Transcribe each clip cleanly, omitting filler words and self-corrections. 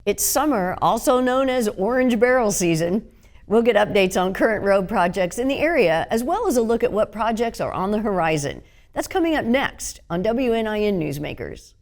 It's summer, also known as orange barrel season. We'll get updates on current road projects in the area, as well as a look at what projects are on the horizon. That's coming up next on WNIN Newsmakers.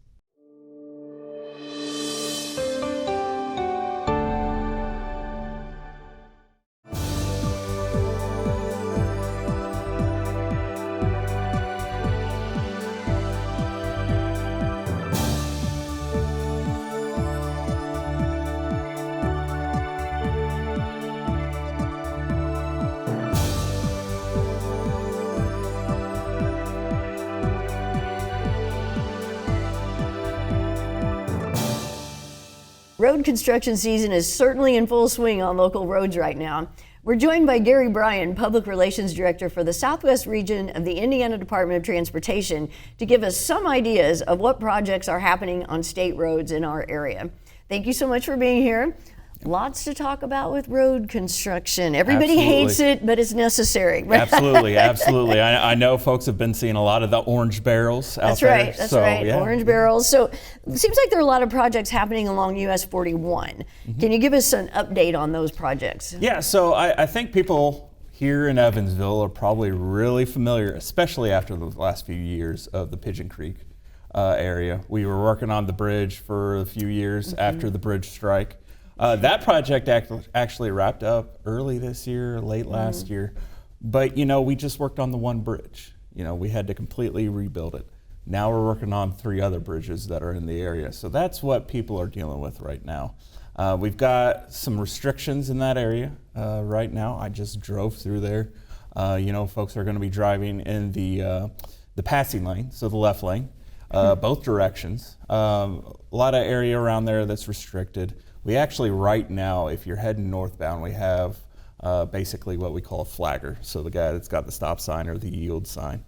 Road construction season is certainly in full swing on local roads right now. We're joined by Gary Bryan, Public Relations Director for the Southwest region of the Indiana Department of Transportation, to give us some ideas of what projects are happening on state roads in our area. Thank you so much for being here. Lots to talk about with road construction. Everybody hates it, but it's necessary. Absolutely. I know folks have been seeing a lot of the orange barrels out there. That's right. Yeah. Orange barrels. So it seems like there are a lot of projects happening along US 41. Mm-hmm. Can you give us an update on those projects? Yeah, so I think people here in Evansville are probably really familiar, especially after the last few years, of the Pigeon Creek area. We were working on the bridge for a few years after the bridge strike. That project actually wrapped up early this year, late last year, but we just worked on the one bridge. We had to completely rebuild it. Now we're working on 3 other bridges that are in the area. So that's what people are dealing with right now. We've got some restrictions in that area right now. I just drove through there. Folks are going to be driving in the passing lane, so the left lane, both directions. A lot of area around there that's restricted. We actually, right now, if you're heading northbound, we have basically what we call a flagger. So the guy that's got the stop sign or the yield sign.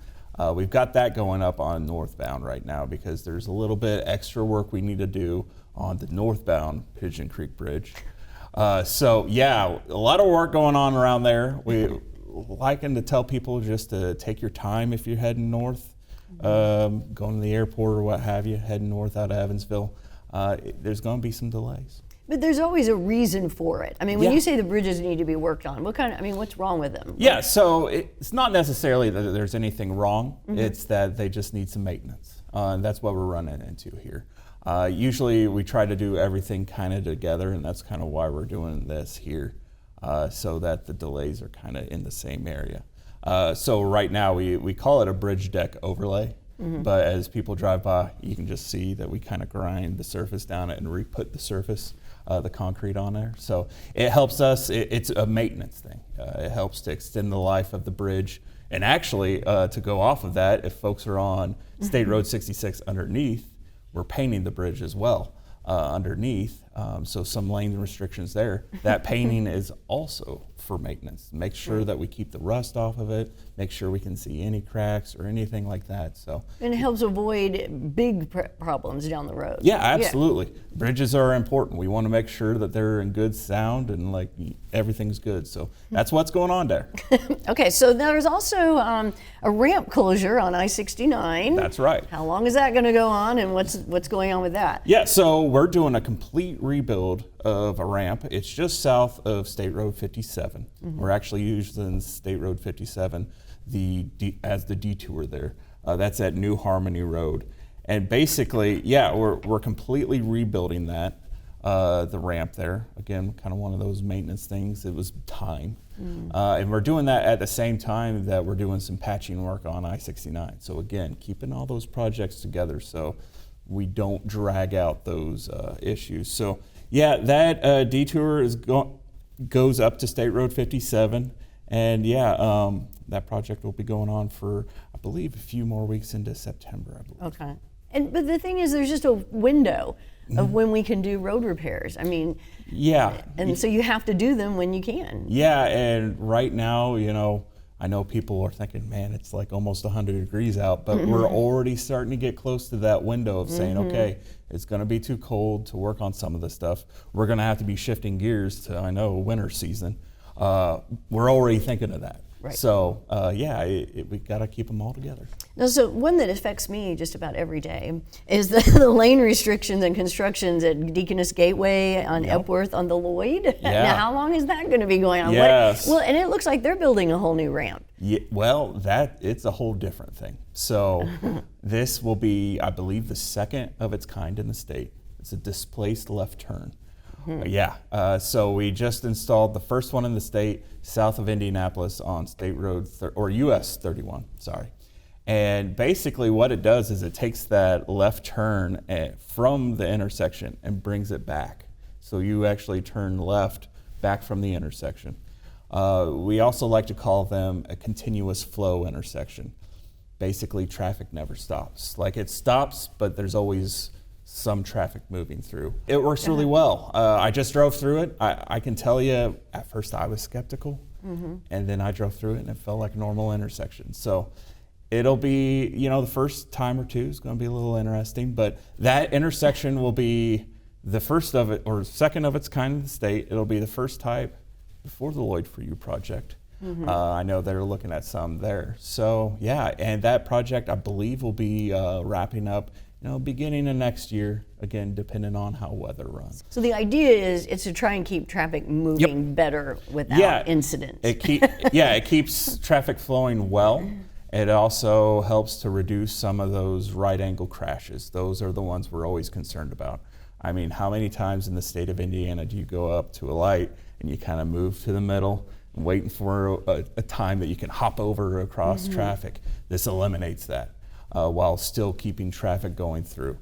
We've got that going up on northbound right now because there's a little bit extra work we need to do on the northbound Pigeon Creek Bridge. So yeah, a lot of work going on around there. We liking to tell people just to take your time if you're heading north, going to the airport or what have you, heading north out of Evansville. There's going to be some delays. But there's always a reason for it. I mean, when you say the bridges need to be worked on, what's wrong with them? Yeah, so it's not necessarily that there's anything wrong. It's that they just need some maintenance. And that's what we're running into here. Usually we try to do everything kind of together, and that's kind of why we're doing this here, so that the delays are kind of in the same area. So right now we call it a bridge deck overlay. But as people drive by, you can just see that we kind of grind the surface down and re-put the surface, the concrete on there. So it helps us, it's a maintenance thing. It helps to extend the life of the bridge. And actually, to go off of that, if folks are on State Road 66 underneath, we're painting the bridge as well underneath. So some lane restrictions there. That painting is also for maintenance. Make sure that we keep the rust off of it, make sure we can see any cracks or anything like that. So and it helps avoid big problems down the road. Yeah, absolutely. Yeah. Bridges are important. We want to make sure that they're in good sound and like everything's good. So that's what's going on there. Okay, so there's also a ramp closure on I-69. That's right. How long is that going to go on, and what's going on with that? Yeah, so we're doing a complete rebuild of a ramp. It's just south of State Road 57. We're actually using State Road 57 as the detour there. That's at New Harmony Road. And basically, yeah, we're completely rebuilding that, the ramp there. Again, kind of one of those maintenance things. It was time. And we're doing that at the same time that we're doing some patching work on I-69. So again, keeping all those projects together so we don't drag out those issues. So yeah, that detour goes up to State Road 57, and yeah, that project will be going on for, I believe, a few more weeks into September, I believe. Okay. But the thing is, there's just a window of when we can do road repairs. I mean, yeah. And so you have to do them when you can. Yeah, and right now, I know people are thinking, man, it's like almost 100 degrees out, but we're already starting to get close to that window of saying, okay, it's going to be too cold to work on some of this stuff. We're going to have to be shifting gears to, winter season. We're already thinking of that. Right. So we got to keep them all together. Now, so one that affects me just about every day is the lane restrictions and constructions at Deaconess Gateway on Epworth on the Lloyd. Yeah. Now, how long is that going to be going on? Yes. Well, and it looks like they're building a whole new ramp. Yeah, well, it's a whole different thing. So this will be, I believe, the second of its kind in the state. It's a displaced left turn. So we just installed the first one in the state south of Indianapolis on State Road or US 31. Sorry. And basically what it does is it takes that left turn from the intersection and brings it back. So you actually turn left back from the intersection. We also like to call them a continuous flow intersection. Basically, traffic never stops. Like, it stops, but there's always some traffic moving through. It works really well. I just drove through it. I can tell you, at first I was skeptical, and then I drove through it and it felt like a normal intersection. So it'll be, the first time or two is going to be a little interesting, but that intersection will be the first of it, or second of its kind in the state. It'll be the first type before the Lloyd For You project. I know they're looking at some there. So and that project I believe will be wrapping up beginning of next year, again, depending on how weather runs. So the idea is to try and keep traffic moving better without incidents. It keeps traffic flowing well. It also helps to reduce some of those right angle crashes. Those are the ones we're always concerned about. I mean, how many times in the state of Indiana do you go up to a light and you kind of move to the middle and waiting for a time that you can hop over across traffic? This eliminates that. While still keeping traffic going through.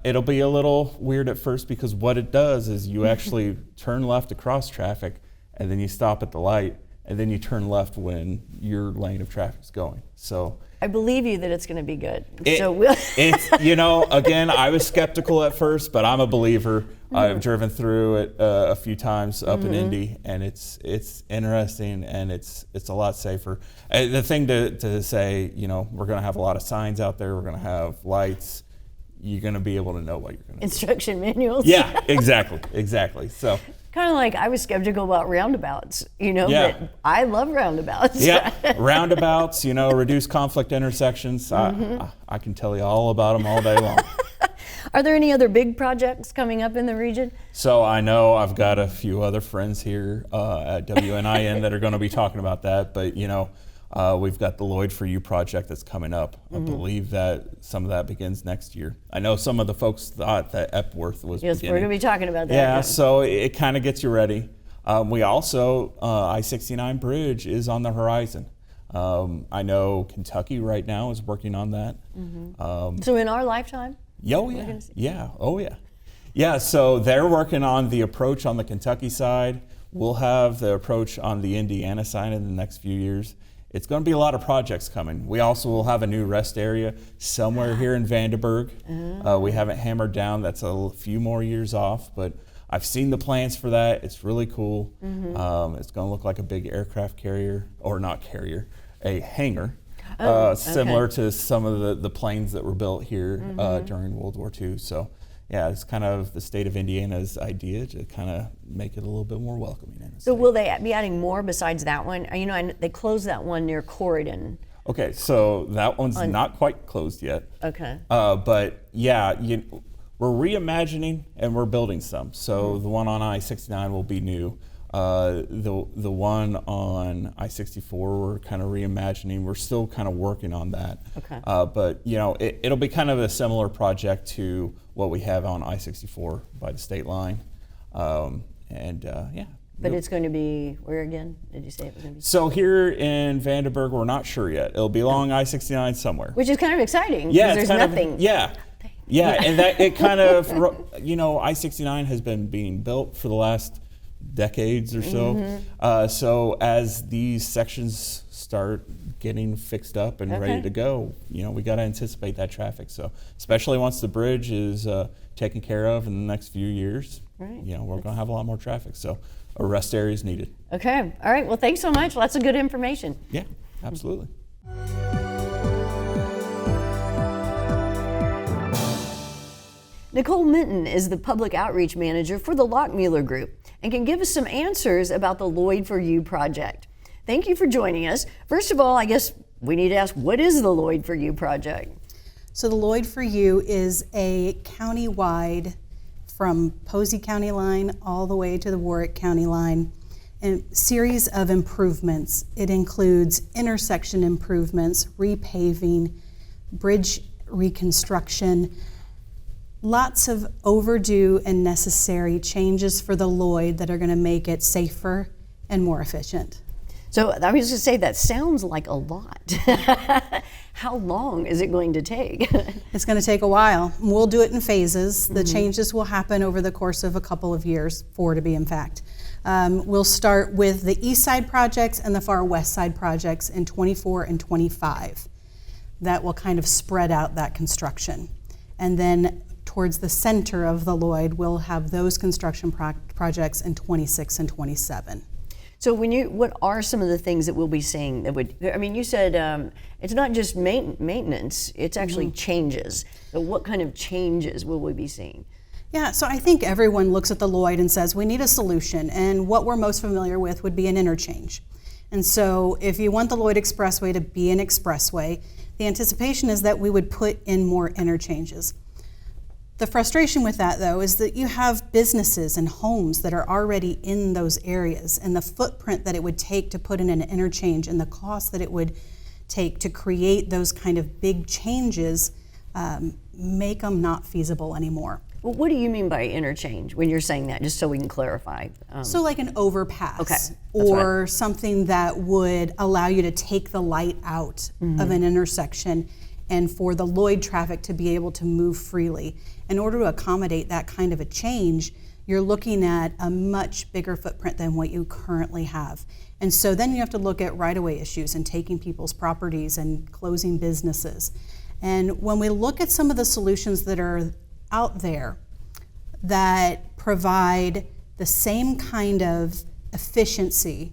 It'll be a little weird at first because what it does is you actually turn left across traffic and then you stop at the light and then you turn left when your lane of traffic is going. So I believe you that it's going to be good. It's, again, I was skeptical at first, but I'm a believer. I've driven through it a few times up in Indy, and it's interesting and it's a lot safer. The thing to say, we're going to have a lot of signs out there. We're going to have lights. You're going to be able to know what you're going to do. Instruction manuals. Yeah, exactly. So kind of like I was skeptical about roundabouts, but I love roundabouts. Yeah, roundabouts, reduce conflict intersections. I can tell you all about them all day long. Are there any other big projects coming up in the region? So I know I've got a few other friends here at WNIN that are going to be talking about that, but we've got the Lloyd For You project that's coming up. I believe that some of that begins next year. I know some of the folks thought that Epworth was beginning. Yes, we're going to be talking about that. Yeah, so it kind of gets you ready. We also, I-69 bridge is on the horizon. I know Kentucky right now is working on that. So in our lifetime? Yeah, so they're working on the approach on the Kentucky side. We'll have the approach on the Indiana side in the next few years. It's going to be a lot of projects coming. We also will have a new rest area somewhere here in Vandenberg. We haven't hammered down. That's a few more years off, but I've seen the plans for that. It's really cool. It's going to look like a big aircraft carrier, or not carrier, a hangar. Similar to some of the planes that were built here during World War II. So it's kind of the state of Indiana's idea to kind of make it a little bit more welcoming. So will they be adding more besides that one? They closed that one near Corydon. Okay, so that one's not quite closed yet. Okay. But we're reimagining and we're building some. So the one on I-69 will be new. The one on I-64 we're kind of reimagining. We're still kind of working on that. Okay. But it'll be kind of a similar project to what we have on I-64 by the state line. But it's going to be where again? Did you say it was going to be? So here in Vandenberg, we're not sure yet. It'll be along I-69 somewhere. Which is kind of exciting because there's nothing. And that it kind of, I-69 has been being built for the last decades or so. So as these sections start getting fixed up and ready to go, we got to anticipate that traffic. So especially once the bridge is taken care of in the next few years, we're going to have a lot more traffic. So a rest area is needed. Okay. All right. Well, thanks so much. Lots of good information. Yeah, absolutely. Nicole Minton is the public outreach manager for the Lockmuller Group and can give us some answers about the Lloyd For You project. Thank you for joining us. First of all, I guess we need to ask, what is the Lloyd for You project? So the Lloyd for You is a county-wide, from Posey County line all the way to the Warwick County line, and series of improvements. It includes intersection improvements, repaving, bridge reconstruction, lots of overdue and necessary changes for the Lloyd that are going to make it safer and more efficient. So I was going to say, that sounds like a lot. How long is it going to take? It's going to take a while. We'll do it in phases. The changes will happen over the course of a couple of years, 4 to be in fact. We'll start with the east side projects and the far west side projects in 24 and 25. That will kind of spread out that construction. And then towards the center of the Lloyd, we'll have those construction projects in 26 and 27. So what are some of the things that we'll be seeing that would, I mean, you said it's not just maintenance, it's actually changes. So what kind of changes will we be seeing? Yeah, so I think everyone looks at the Lloyd and says, we need a solution, and what we're most familiar with would be an interchange. And so if you want the Lloyd Expressway to be an expressway, the anticipation is that we would put in more interchanges. The frustration with that, though, is that you have businesses and homes that are already in those areas, and the footprint that it would take to put in an interchange and the cost that it would take to create those kind of big changes make them not feasible anymore. Well, what do you mean by interchange when you're saying that, just so we can clarify? So like an overpass, okay, or something that would allow you to take the light out of an intersection and for the Lloyd traffic to be able to move freely. In order to accommodate that kind of a change, you're looking at a much bigger footprint than what you currently have. And so then you have to look at right-of-way issues and taking people's properties and closing businesses. And when we look at some of the solutions that are out there that provide the same kind of efficiency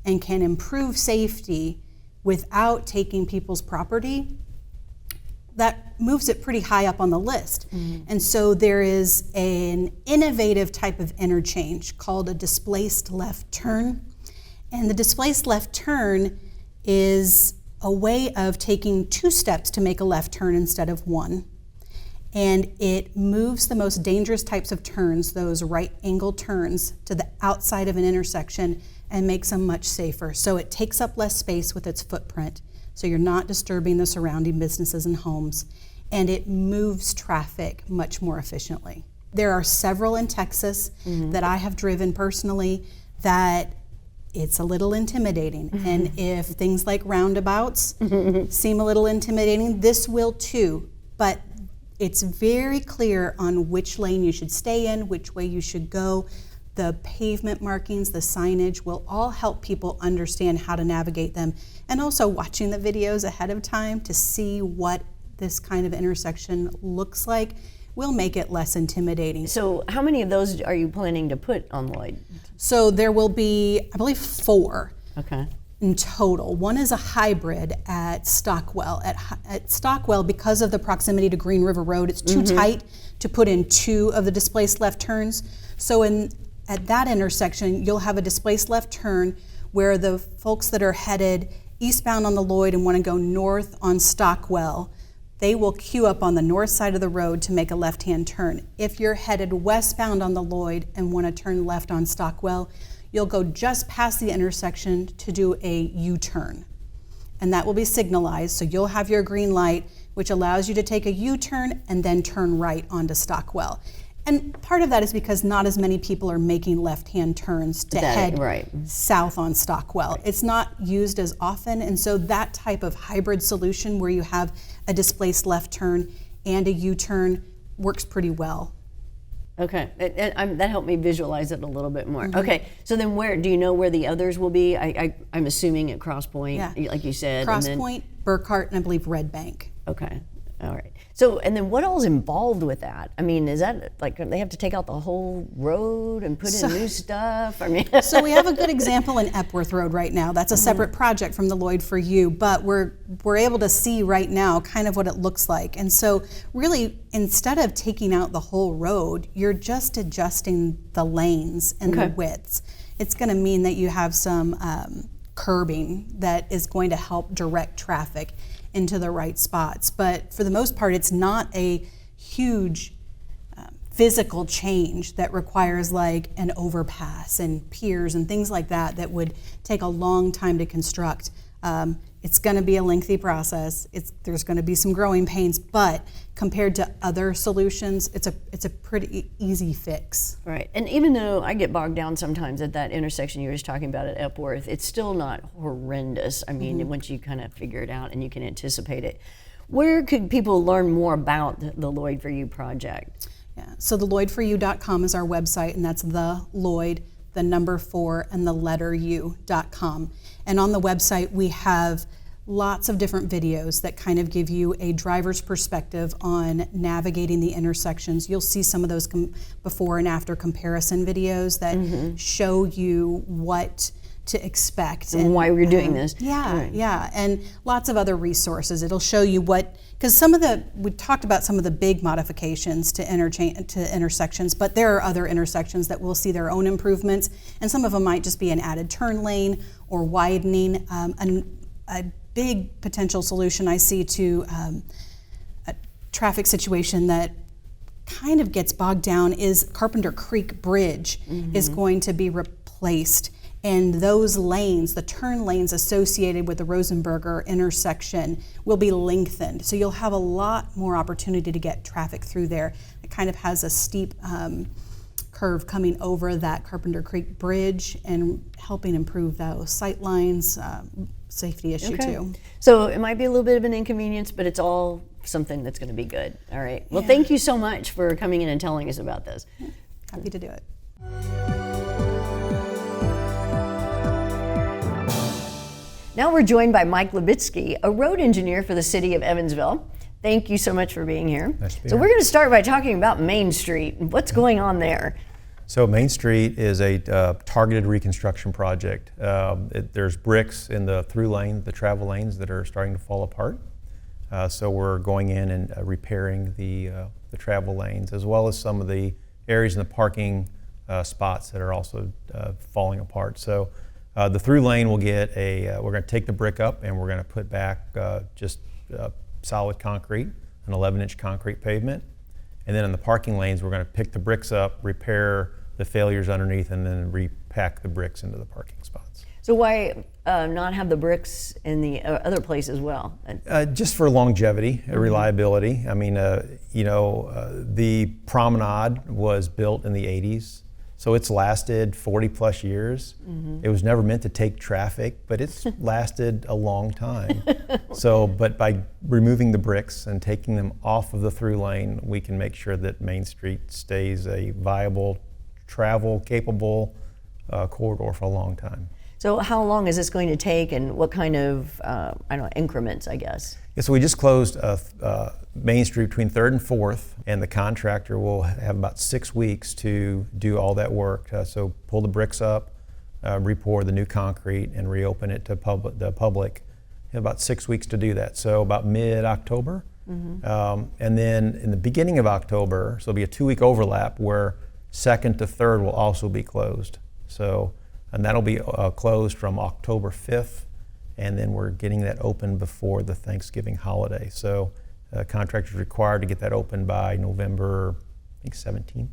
and can improve safety without taking people's property, that moves it pretty high up on the list. And so there is an innovative type of interchange called a displaced left turn. And the displaced left turn is a way of taking 2 steps to make a left turn instead of 1. And it moves the most dangerous types of turns, those right angle turns, to the outside of an intersection and makes them much safer. So it takes up less space with its footprint, so you're not disturbing the surrounding businesses and homes, and it moves traffic much more efficiently. There are several in Texas that I have driven personally that it's a little intimidating. And if things like roundabouts seem a little intimidating, this will too. But it's very clear on which lane you should stay in, which way you should go. The pavement markings, the signage will all help people understand how to navigate them. And also watching the videos ahead of time to see what this kind of intersection looks like will make it less intimidating. So how many of those are you planning to put on Lloyd? So there will be, I believe, 4 in total. One is a hybrid at Stockwell. At Stockwell, because of the proximity to Green River Road, it's too tight to put in 2 of the displaced left turns. So at that intersection, you'll have a displaced left turn where the folks that are headed eastbound on the Lloyd and want to go north on Stockwell, they will queue up on the north side of the road to make a left-hand turn. If you're headed westbound on the Lloyd and want to turn left on Stockwell, you'll go just past the intersection to do a U-turn. And that will be signalized, so you'll have your green light, which allows you to take a U-turn and then turn right onto Stockwell. And part of that is because not as many people are making left-hand turns to head south on Stockwell. It's not used as often, and so that type of hybrid solution where you have a displaced left turn and a U-turn works pretty well. Okay, that helped me visualize it a little bit more. Okay, so then where, do you know where the others will be? I'm assuming at Cross Point, like you said. Cross Point, Burkhart, and I believe Red Bank. Okay, all right. So, and then what all is involved with that? I mean, is that like they have to take out the whole road and put in new stuff? I mean, so we have a good example in Epworth Road right now. That's a separate project from the Lloyd for You, but we're able to see right now kind of what it looks like. And so really, instead of taking out the whole road, you're just adjusting the lanes and the widths. It's going to mean that you have some curbing that is going to help direct traffic into the right spots. But for the most part, it's not a huge physical change that requires like an overpass and piers and things like that that would take a long time to construct. It's going to be a lengthy process. There's going to be some growing pains, but compared to other solutions, it's a pretty easy fix. Right, and even though I get bogged down sometimes at that intersection you were just talking about at Epworth, it's still not horrendous. I mean, once you kind of figure it out and you can anticipate it. Where could people learn more about the Lloyd for You project? Yeah, so the LloydForYou.com is our website, and that's the Lloyd, the number 4, and the letter U.com. And on the website, we have lots of different videos that kind of give you a driver's perspective on navigating the intersections. You'll see some of those before and after comparison videos that show you what to expect and why we're doing this. Yeah, and lots of other resources. It'll show you because we talked about some of the big modifications to intersections, but there are other intersections that will see their own improvements, and some of them might just be an added turn lane or widening. A big potential solution I see to a traffic situation that kind of gets bogged down is Carpenter Creek Bridge is going to be replaced. And those lanes, the turn lanes associated with the Rosenberger intersection, will be lengthened. So you'll have a lot more opportunity to get traffic through there. It kind of has a steep curve coming over that Carpenter Creek Bridge and helping improve those sight lines, safety issue too. So it might be a little bit of an inconvenience, but it's all something that's going to be good. All right. Well, thank you so much for coming in and telling us about this. Happy to do it. Now we're joined by Mike Levitsky, a road engineer for the city of Evansville. Thank you so much for being here. Nice to be So here. we're going to start by talking about Main Street. What's going on there? So Main Street is a targeted reconstruction project. There's bricks in the through lane, the travel lanes that are starting to fall apart. So we're going in and repairing the travel lanes, as well as some of the areas in the parking spots that are also falling apart. So the through lane will get we're going to take the brick up and we're going to put back just solid concrete, an 11-inch concrete pavement. And then in the parking lanes, we're going to pick the bricks up, repair the failures underneath, and then repack the bricks into the parking spots. So why not have the bricks in the other place as well? Just for longevity, reliability. I mean, the promenade was built in the 80s. So it's lasted 40 plus years. It was never meant to take traffic, but it's lasted a long time. But by removing the bricks and taking them off of the through lane, we can make sure that Main Street stays a viable, travel-capable corridor for a long time. So how long is this going to take, and what kind of increments, I guess? Yeah, so we just closed Main Street between 3rd and 4th, and the contractor will have about 6 weeks to do all that work. So pull the bricks up, re-pour the new concrete, and reopen it to the public. About 6 weeks to do that. So about mid-October. And then in the beginning of October, so it'll be a 2-week overlap where 2nd to 3rd will also be closed. And that'll be closed from October 5th. And then we're getting that open before the Thanksgiving holiday. So contractors are required to get that open by November, I think 17th,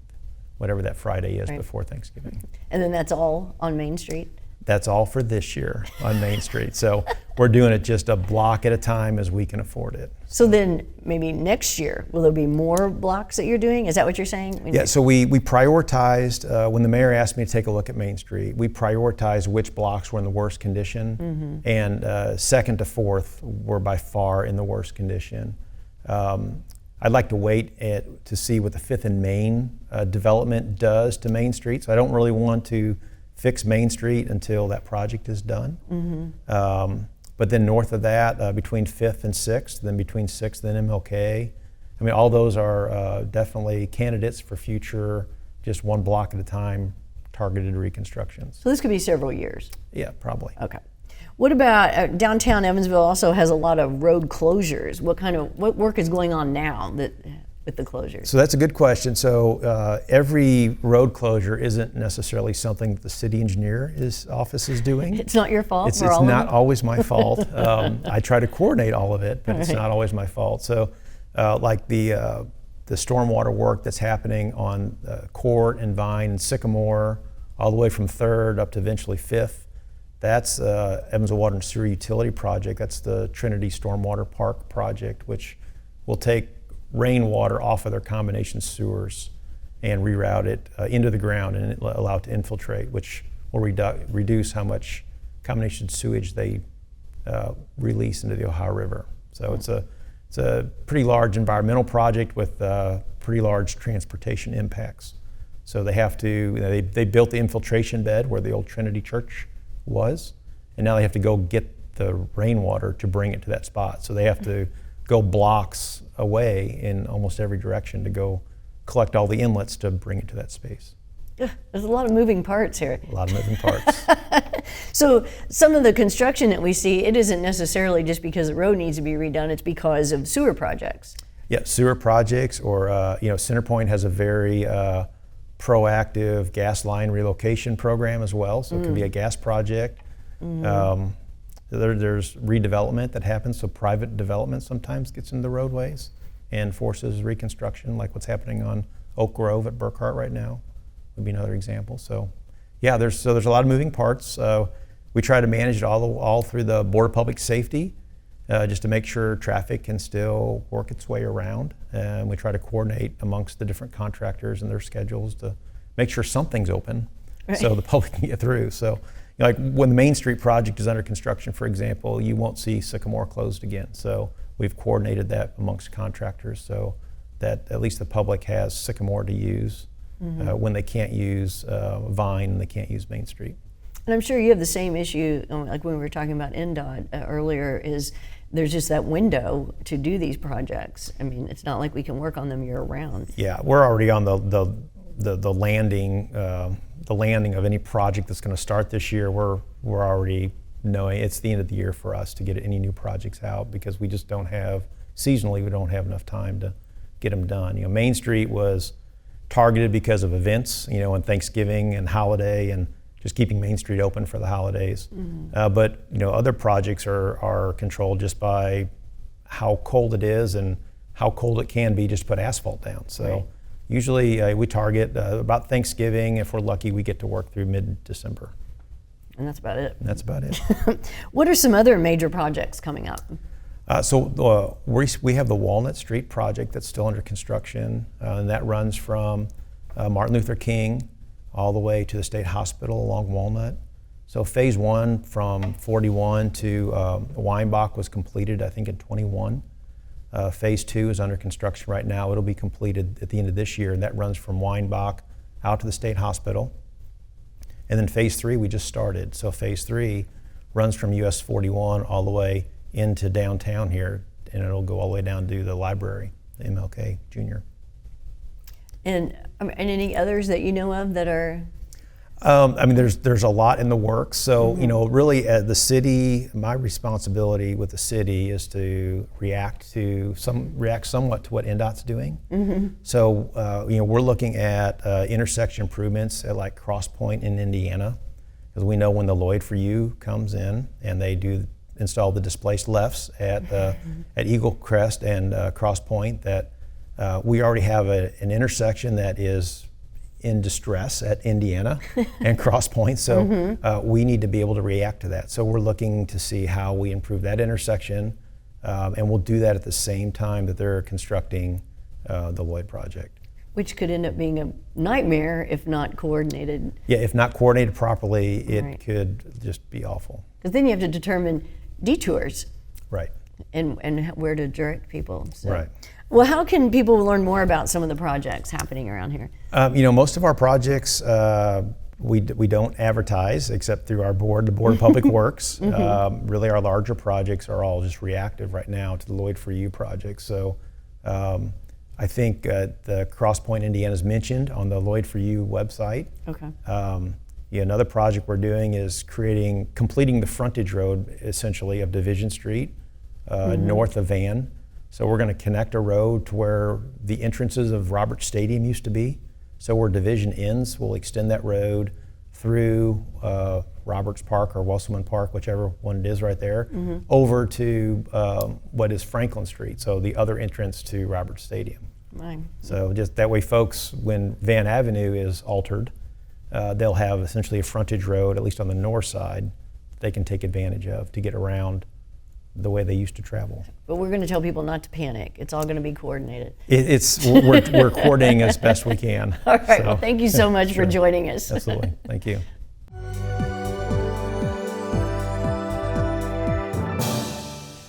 whatever that Friday is before Thanksgiving. And then that's all on Main Street? That's all for this year on Main Street. So we're doing it just a block at a time as we can afford it. So then maybe next year, will there be more blocks that you're doing? Is that what you're saying? Yeah, so we prioritized, when the mayor asked me to take a look at Main Street, we prioritized which blocks were in the worst condition, and 2nd to 4th were by far in the worst condition. I'd like to wait to see what the 5th and Main development does to Main Street, so I don't really want to fix Main Street until that project is done. But then north of that, between 5th and 6th, then between 6th and MLK, I mean, all those are definitely candidates for future, just one block at a time, targeted reconstructions. So this could be several years? Yeah, probably. Okay. What about downtown Evansville also has a lot of road closures. What work is going on now with with the closures? So that's a good question. So every road closure isn't necessarily something that the city engineer's office is doing. It's not your fault. It's not always my fault. I try to coordinate all of it, but it's not always my fault. So like the stormwater work that's happening on Court and Vine and Sycamore, all the way from 3rd up to eventually 5th, that's Evansville Water and Sewer Utility Project. That's the Trinity Stormwater Park project, which will take rainwater off of their combination sewers and reroute it into the ground and allow it to infiltrate, which will reduce how much combination sewage they release into the Ohio River. So it's a pretty large environmental project with pretty large transportation impacts. So they have to, they built the infiltration bed where the old Trinity Church was, and now they have to go get the rainwater to bring it to that spot. So they have to go blocks away in almost every direction to go collect all the inlets to bring it to that space. There's a lot of moving parts here. A lot of moving parts. So some of the construction that we see, it isn't necessarily just because the road needs to be redone, it's because of sewer projects. Yeah, sewer projects, or Centerpoint has a very proactive gas line relocation program as well, so it can be a gas project. There's redevelopment that happens, so private development sometimes gets into the roadways and forces reconstruction, like what's happening on Oak Grove at Burkhart right now would be another example. So yeah, there's a lot of moving parts. We try to manage it all through the Board of Public Safety, just to make sure traffic can still work its way around. And we try to coordinate amongst the different contractors and their schedules to make sure something's open so the public can get through. So like when the Main Street project is under construction, for example, you won't see Sycamore closed again. So we've coordinated that amongst contractors so that at least the public has Sycamore to use when they can't use Vine and they can't use Main Street. And I'm sure you have the same issue, like when we were talking about NDOT earlier, is there's just that window to do these projects. I mean, it's not like we can work on them year round. Yeah, we're already on the landing of any project that's going to start this year. We're already knowing it's the end of the year for us to get any new projects out because we just don't have, seasonally, we don't have enough time to get them done. You know, Main Street was targeted because of events, and Thanksgiving and holiday and just keeping Main Street open for the holidays. But other projects are controlled just by how cold it is and how cold it can be just to put asphalt down. So usually we target about Thanksgiving. If we're lucky, we get to work through mid-December. And that's about it. That's about it. What are some other major projects coming up? So we have the Walnut Street project that's still under construction, and that runs from Martin Luther King all the way to the State Hospital along Walnut. So phase 1 from 41 to Weinbach was completed, I think, in 21. Phase 2 is under construction right now. It'll be completed at the end of this year, and that runs from Weinbach out to the State Hospital. And then phase 3 we just started. So phase 3 runs from US 41 all the way into downtown here, and it'll go all the way down to the library, the MLK Jr. And any others that you know of that are? There's a lot in the works. So really, the city, my responsibility with the city is to react somewhat to what NDOT's doing. So we're looking at intersection improvements at like Cross Point in Indiana, because we know when the Lloyd for You comes in and they do install the displaced lefts at Eagle Crest and Cross Point, that we already have an intersection that is in distress at Indiana and Cross Point, so we need to be able to react to that. So we're looking to see how we improve that intersection, and we'll do that at the same time that they're constructing the Lloyd project. Which could end up being a nightmare if not coordinated. Yeah, if not coordinated properly, it could just be awful. Because then you have to determine detours. Right. And where to direct people. So. Right. Well, how can people learn more about some of the projects happening around here? Most of our projects we don't advertise except through our board, the Board of Public Works. Really, our larger projects are all just reactive right now to the Lloyd for You project. So I think the Cross Point, Indiana is mentioned on the Lloyd for You website. Okay. Another project we're doing is completing the frontage road essentially of Division Street north of Van. So we're going to connect a road to where the entrances of Roberts Stadium used to be. So where Division ends, we'll extend that road through Roberts Park or Wasselman Park, whichever one it is right there, over to what is Franklin Street, so the other entrance to Roberts Stadium. Right. So just that way folks, when Van Avenue is altered, they'll have essentially a frontage road, at least on the north side, they can take advantage of to get around the way they used to travel. But we're going to tell people not to panic. It's all going to be coordinated. We're coordinating as best we can. All right. Well, thank you so much for joining us. Absolutely. Thank you.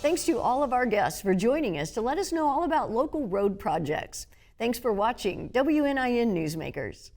Thanks to all of our guests for joining us to let us know all about local road projects. Thanks for watching WNIN Newsmakers.